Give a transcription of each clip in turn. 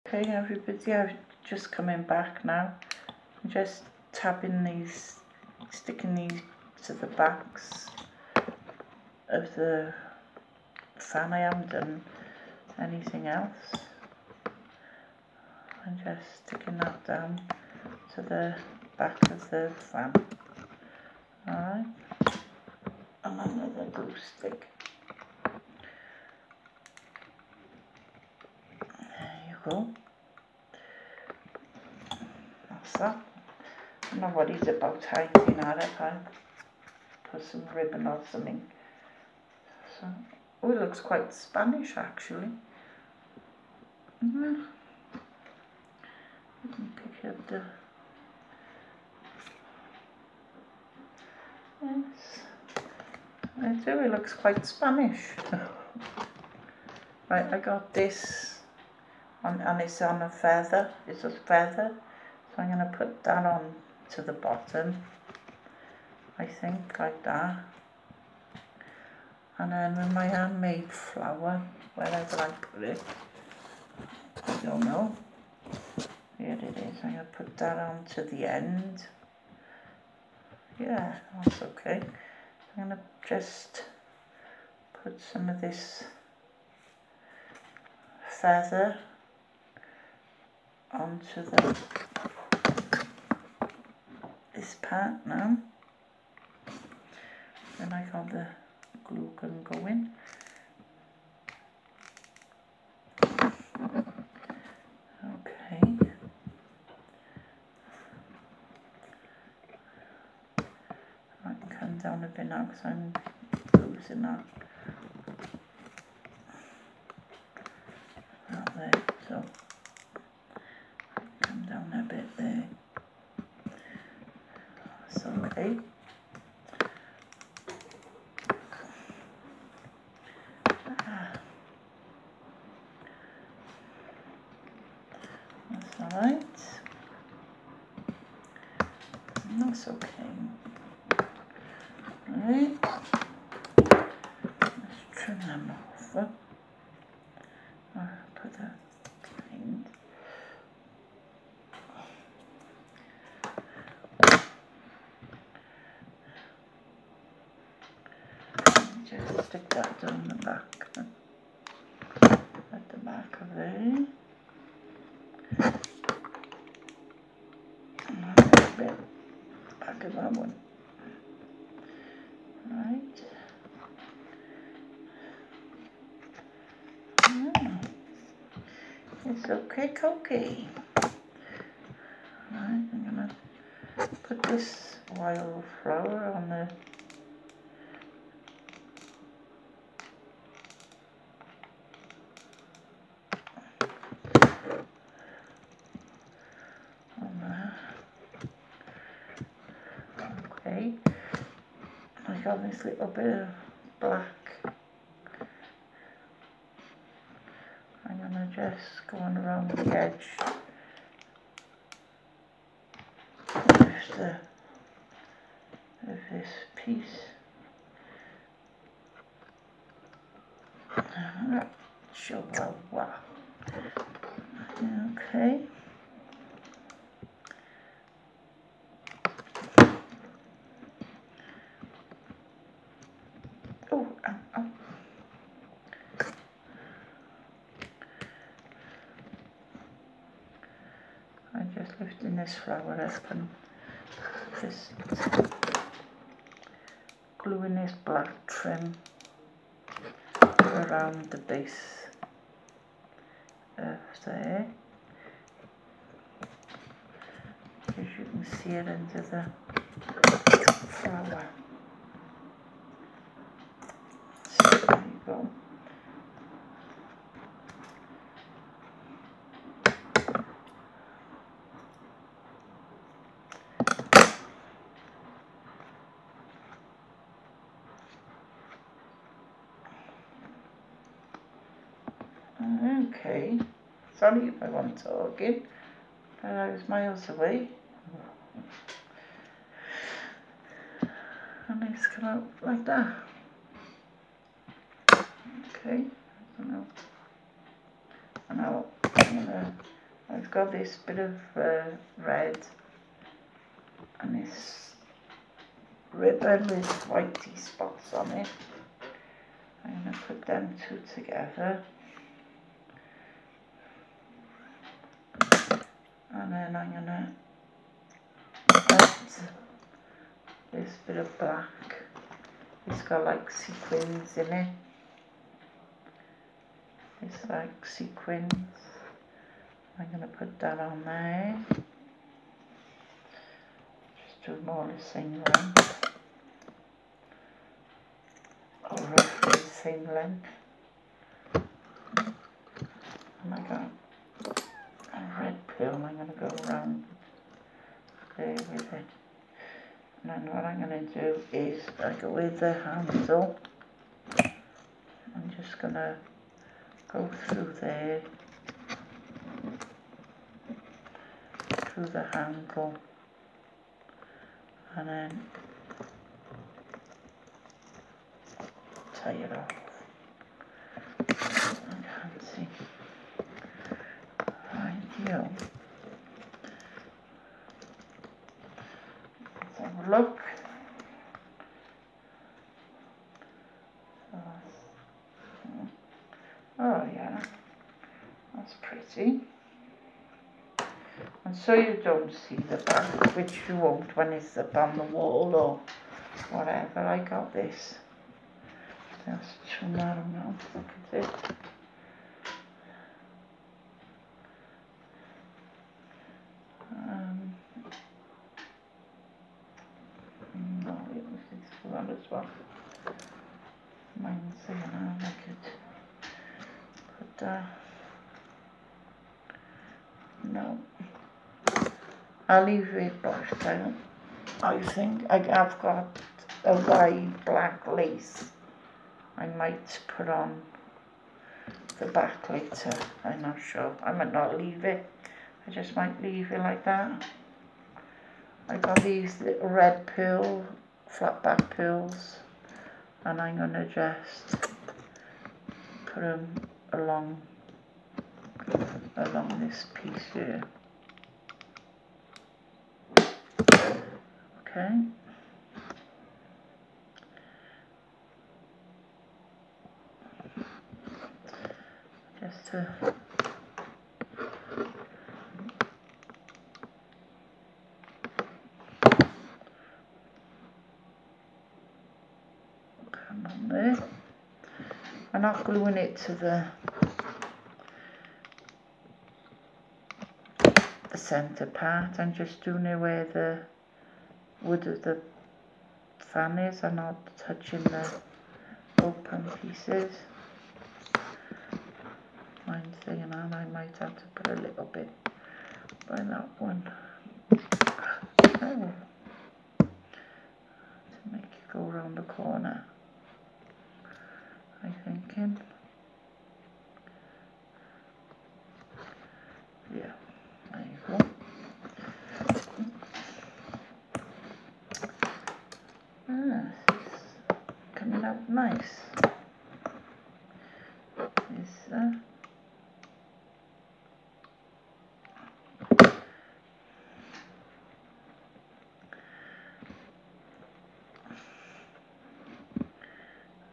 Okay everybody, I've just coming back now. I'm just tapping these, sticking these to the backs of the fan. I haven't done anything else. I'm just sticking that down to the back of the fan. Alright, and another glue stick. There you go. That's that. I'm not worried about tightening that up. I put some ribbon or something. So, oh, it looks quite Spanish actually. You can pick up the... Yes, I do, it looks quite Spanish. Right, I got this on, and it's on a feather, it's a feather, so I'm going to put that on to the bottom, I think, like that. And then with my handmade flower, wherever I put it, I don't know, here it is, I'm going to put that on to the end. Yeah, that's okay. I'm going to just put some of this feather onto this part now. Then I got the glue gun going. Okay. I can come down a bit now because I'm losing that. Out there, so come down a bit there. That's okay. That's alright. That's okay. Alright. Let's trim them off. Or put that behind. Just stick that down the back. At the back of there. And a bit back of that one. Right. It's okay, cookie. Right, I'm gonna put this wildflower on the okay. I got this little bit of black. I'm gonna just go on around the edge of this piece. Show how wow. Okay. Oh, oh. I'm just lifting this flower up and just gluing this black trim around the base of there. As you can see it into the flower. So there you go. Okay, sorry if I wasn't talking, but I was miles away. And it's come out like that. Okay, I don't know. And now I'm gonna got this bit of red and this ribbon with whitey spots on it. I'm going to put them two together, and then I'm going to add this bit of black. It's got like sequins in it. It's like sequins. I'm going to put that on there. Just do more the same length. Or roughly the same length. And I got a red pill. I'm going to go around there with it. And then what I'm going to do is I go with the handle. I'm just going to go through there, through the handle, and then tie it off. I can't see. Ideal. Let's have a look. Oh yeah, that's pretty. And so you don't see the back, which you won't when it's up on the wall or whatever. I got this. That's too narrow now. Look at it. No, it's that as well. Mine's there now. I could put that. No. I'll leave it black down. I think I've got a wide black lace. I might put on the back later. I'm not sure. I might not leave it. I just might leave it like that. I got these little red pearl, flat back pearls, and I'm gonna just put them along this piece here. Okay. Just to come on there. I'm not gluing it to the centre part. I'm just doing it where the wood of the fan is. I'm not touching the open pieces. Mine's thinking I might have to put a little bit by that one. Oh. To make it go around the corner, I'm thinking. Yeah, there you go. Ah, it's coming out nice.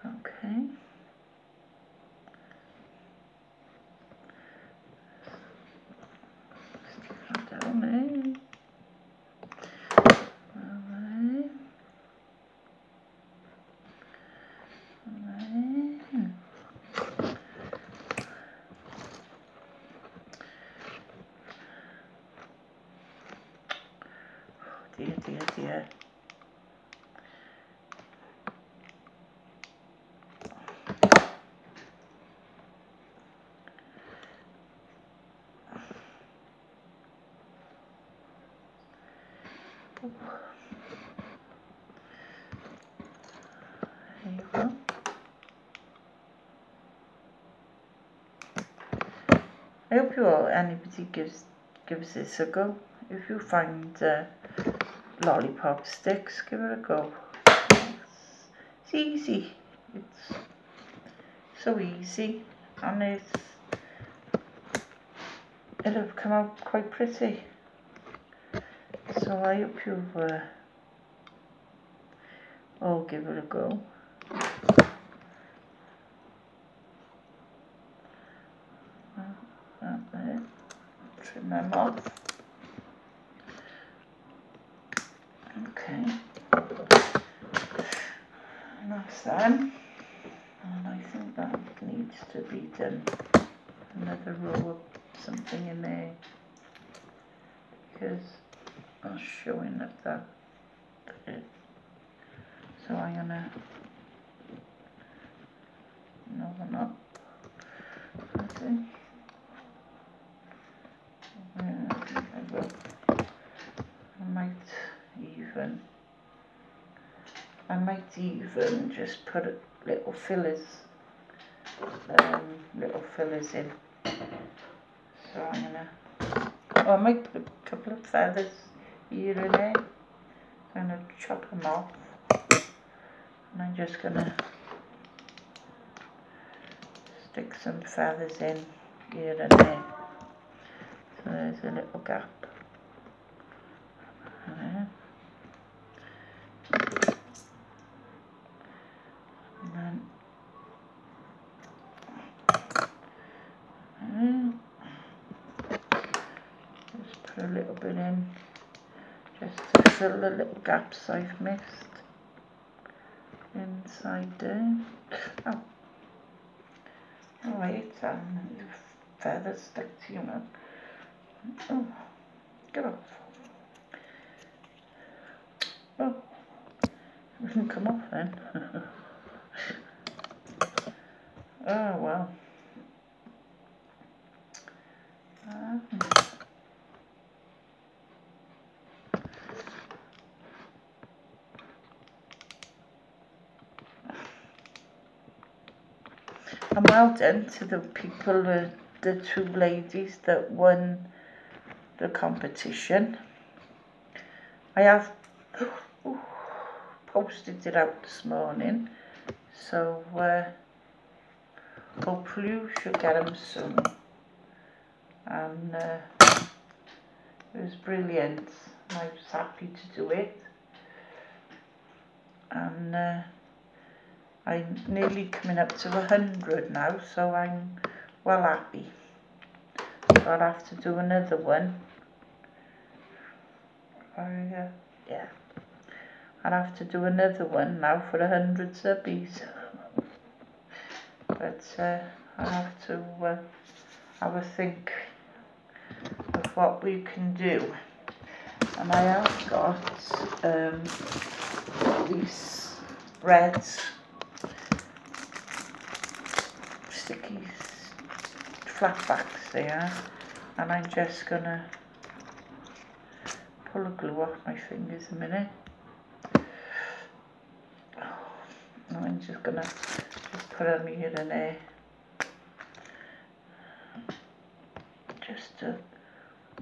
Okay. Stick that down there. Dear. There you go. I hope anybody gives this a go. If you find lollipop sticks, give it a go. It's easy. It's so easy, and it's it'll come out quite pretty. So I hope you all give it a go. That there. Trim them off. Okay. And that's them. And I think that needs to be done. Another row of something in there. Because I'm showing up that bit. So I'm gonna, no, we're not. Okay. I will. I might even just put little fillers in. So I'm gonna, I might put a couple of feathers here and there. I'm gonna chop them off, and I'm just gonna stick some feathers in here and there. So there's a little gap. There. And then just put a little bit in, just to fill the little gaps I've missed inside there. Oh, wait, the feathers stick to you now. Oh, get off. Oh, it didn't come off then. Oh well. And well done to the people, the two ladies that won the competition. I have posted it out this morning, so hopefully you should get them soon. And it was brilliant. I was happy to do it, and I'm nearly coming up to 100 now, so I'm well happy. So I'll have to do another one. Yeah, I'll have to do another one now for 100 subbies. But I'll have to have a think of what we can do. And I have got these red sticky flat backs there, and I'm just gonna pull the glue off my fingers a minute. And I'm just gonna put them here and there, just to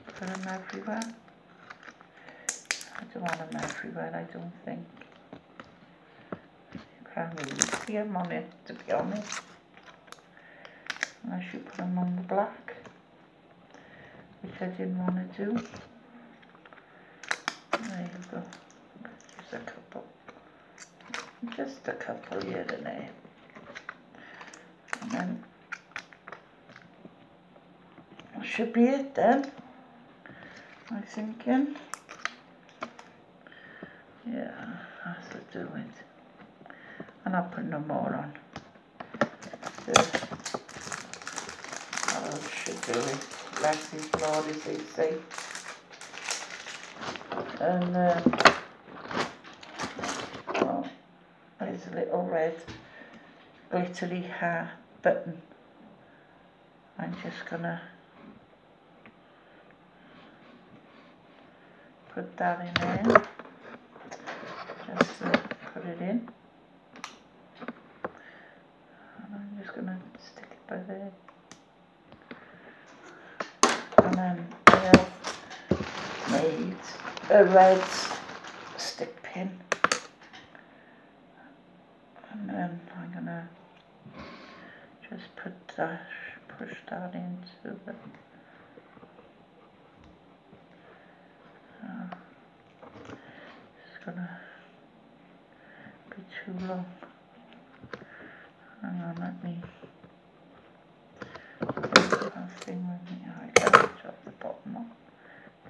put them everywhere. I don't want them everywhere, I don't think. You can't really see them on it, to be honest. Unless you put them on the black, which I didn't want to do. There you go. Just a couple. Just a couple here and there. And then that should be it then, I'm thinking. Yeah, that'll do it. And I'll put no more on. That should do it. Less is more, as they say. And well, there's a little red glittery hair button. I'm just gonna put that in there, just to put it in. And I'm just gonna stick it by there. And then I have made a red stick pin, and then I'm gonna just put that, push that into the gonna be too long. Hang on, let me put that thing with me. I can't drop the bottom off.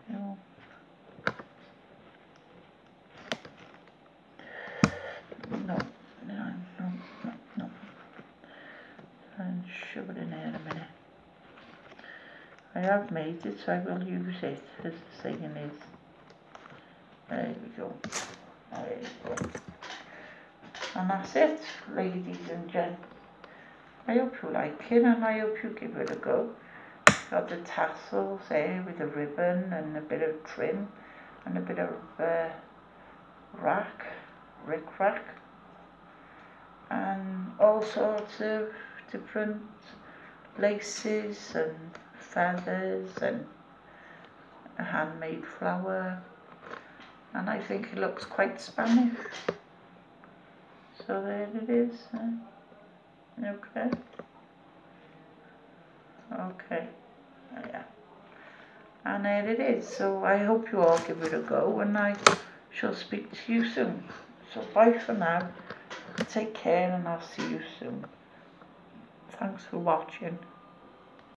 No. No. And shove it in there a minute. I have made it, so I will use it, as the saying is. There we go. There we go. And that's it, ladies and gents. I hope you like it, and I hope you give it a go. Got the tassels there with a ribbon and a bit of trim and a bit of rick-rack, and all sorts of different laces and feathers and a handmade flower, and I think it looks quite Spanish. So there it is. Okay, yeah, and there it is. So I hope you all give it a go, and I shall speak to you soon. So bye for now, take care, and I'll see you soon. Thanks for watching.